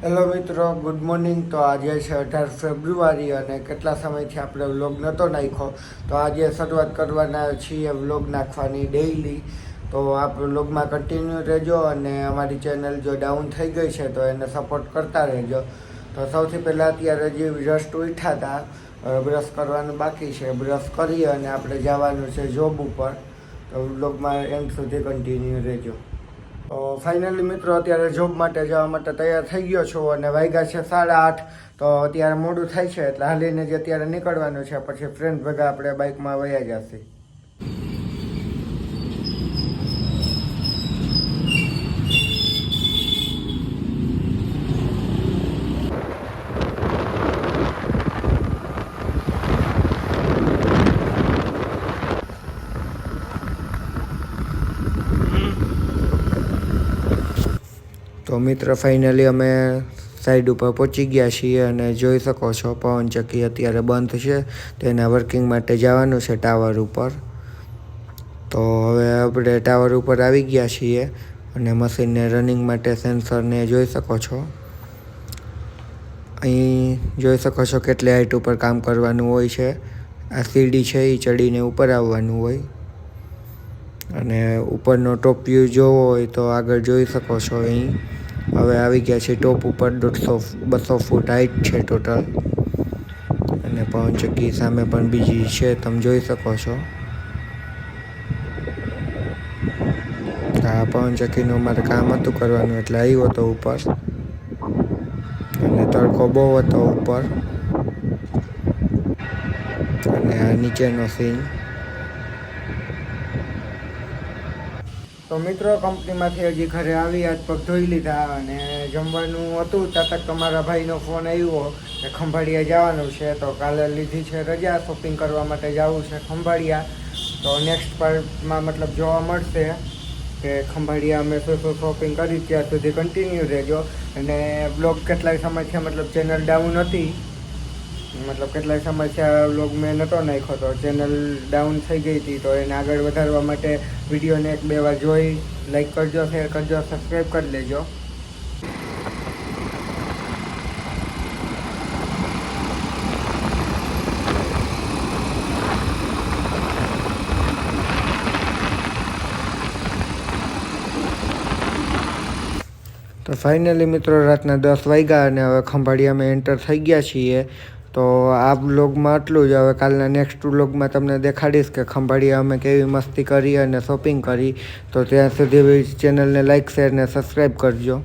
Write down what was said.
Hello મિત્રો, good morning. તો આજે છે 18 ફેબ્રુઆરી અને કેટલા સમયથી આપણે વ્લોગ નહોતો નાખ્યો, તો આજે શરૂઆત કરવાના છીએ વ્લોગ નાખવાની ડેઈલી. તો આપ વ્લોગમાં કન્ટિન્યુ રહેજો અને અમારી ચેનલ જો ડાઉન થઈ ગઈ છે તો એને સપોર્ટ કરતા રહેજો. તો સૌથી પહેલાં અત્યારે જે જસ્ટ ઉઠ્યા હતા, બ્રશ કરવાનું બાકી છે. બ્રશ કરી અને આપણે જવાનું છે જોબ ઉપર. તો વ્લોગમાં એન્ડ સુધી કન્ટિન્યુ રહેજો. તો ફાઇનલી મિત્રો અત્યારે જોબ માટે જવા માટે તૈયાર થઈ ગયો છું અને વાગ્યા છે 8:30. તો અત્યારે મોડું થાય છે એટલે હાલીને જ અત્યારે નીકળવાનું છે. પછી ફ્રેન્ડ ભેગા આપણે બાઇકમાં વયા જશે. તો મિત્ર ફાઇનલી અમે સાઈડ ઉપર પહોંચી ગયા છીએ અને જોઈ શકો છો પવનચક્કી અત્યારે બંધ છે. તેના વર્કિંગ માટે જવાનું છે ટાવર ઉપર. તો હવે આપણે ટાવર ઉપર આવી ગયા છીએ અને મશીનને રનિંગ માટે સેન્સરને જોઈ શકો છો. અહીં જોઈ શકો છો કેટલી હાઈટ ઉપર કામ કરવાનું હોય છે. આ સીડી છે એ ચડીને ઉપર આવવાનું હોય અને ઉપરનો ટોપ વ્યૂ જોવો હોય તો આગળ જોઈ શકો છો. અહીં હવે આવી ગયા છે ટોપ ઉપર. 200 ફૂટ હાઈટ છે ટોટલ અને પવનચક્કી સામે પણ બીજી છે, તમે જોઈ શકો છો. આ પવનચક્કીનું અમારે કામ હતું કરવાનું એટલે આવ્યો હતો ઉપર અને તડકો બહુ હતો ઉપર. અને આ નીચેનો સીન. તો મિત્રો કંપનીમાંથી હજી ઘરે આવી હાથ પગ ધોઈ લીધા અને જમવાનું હતું ત્યાં તક તમારા ભાઈનો ફોન આવ્યો કે ખંભાળિયા જવાનું છે. તો કાલે લીધી છે રજા, શોપિંગ કરવા માટે જવું છે ખંભાળિયા. તો નેક્સ્ટ પાર્ટમાં મતલબ જોવા મળશે કે ખંભાળિયા અમે શું શોપિંગ કરી. ત્યાં સુધી કન્ટિન્યુ રહેજો. અને બ્લોગ કેટલાય સમયથી મતલબ ચેનલ ડાઉન હતી, મતલબ કેટલાય સમયથી વ્લોગ મેં નહોતો નાખ્યો. તો ચેનલ ડાઉન થઈ ગઈ હતી. તો એને આગળ વધારવા માટે વિડીયોને 1-2 વાર જોઈ લાઈક કરજો, શેર કરજો, સબસ્ક્રાઈબ કરી લેજો. તો ફાઇનલી મિત્રો રાતના 10 વાગ્યા અને હવે ખંભાળિયામાં એન્ટર થઈ ગયા છીએ. તો આ વ્લોગમાં આટલું જ. હવે કાલના નેક્સ્ટ વ્લોગમાં તમને દેખાડીશ કે ખંભાળિયા અમે કેવી મસ્તી કરી અને શોપિંગ કરી. તો ત્યાં સુધી ચેનલને લાઈક, શેર ને સબસ્ક્રાઈબ કરજો.